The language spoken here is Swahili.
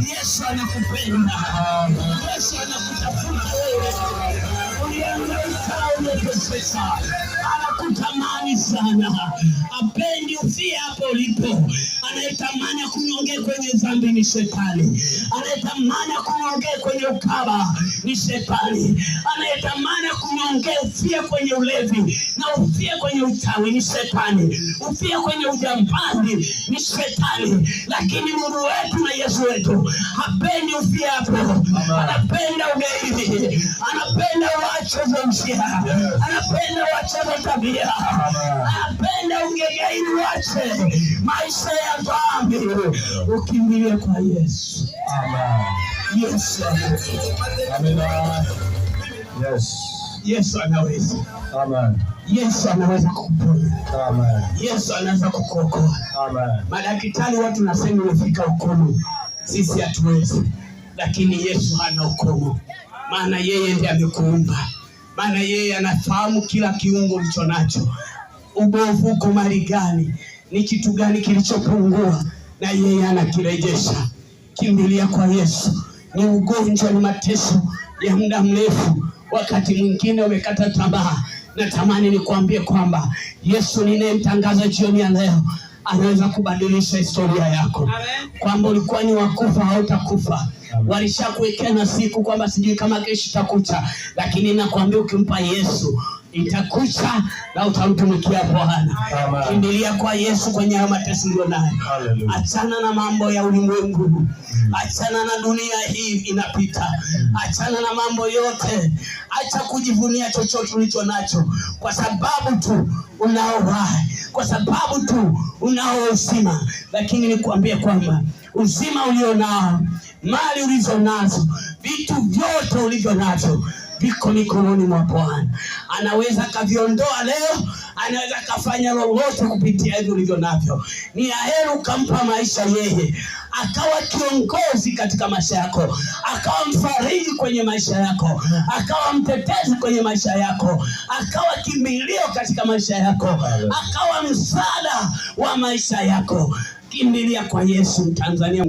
Yesu anakupenda. Yesu anakutafuta wewe. Uliangaika umeteseka. Anakutamani sana. Apendi ufie hapo ulipo. Anayetamani kunyonge kwenye dhambi ni shetani. Anayetamani kunyonge kwenye ukaba ni shetani. Anayetamani kunyonge ufie kwenye ulevi na ufie kwenye uchawi ni shetani. Ufie kwenye ujambazi ni shetani. Lakini Mungu wetu na Yesu wetu hapendi ufie hapo. Anapenda ugaidi. Anapenda uache njia. Anapenda uache tabia. Anapenda ungegaidi uache maisha ya dhambi. Ukimbilie kwa Yesu. Amen. Yesu. Amen. Yes. Yesu anaweza. Amen. Yesu anaweza kukuponya. Amen. Yesu anaweza kukuokoa. Amen. Madaktari watu nasema umefika hukumu. Sisi hatuwezi. Lakini Yesu hana hukumu. Maana yeye ndiye amekuumba. Maana yeye anafahamu kila kiungo ulicho nacho. Ubovu uko mali gani? Ni kitu gani kilichopungua? Na yeye anakirejesha. Kimbilia kwa Yesu. Ni ugonjwa, ni mateso ya muda mrefu. Wakati mwingine umekata tamaa. Natamani nikwambie kwamba Yesu ninayemtangaza jioni ya leo anaweza kubadilisha historia yako. Kwamba ulikuwa ni wakufa hautakufa. Walishakuwekea na siku kwamba sijui kama kesho itakucha, lakini nakwambia ukimpa Yesu itakucha na utamtumikia Bwana. Kimbilia kwa Yesu kwenye mateso ulionayo. Achana na mambo ya ulimwengu. Achana na dunia hii inapita. Achana na mambo yote. Acha kujivunia chochote ulicho nacho, kwa sababu tu unao uhai, kwa sababu tu unao uzima. Lakini nikwambie kwamba uzima ulionao, mali ulizo nazo, vitu vyote ulivyo nazo viko mikononi mwa Bwana. Anaweza kaviondoa leo, anaweza kafanya lolote kupitia hivyo ulivyo navyo. Ni heri ukampa maisha yeye, akawa kiongozi katika maisha yako, akawa mfariji kwenye maisha yako, akawa mtetezi kwenye maisha yako, akawa kimbilio katika maisha yako, akawa msaada wa maisha yako. Kimbilia kwa Yesu, Tanzania.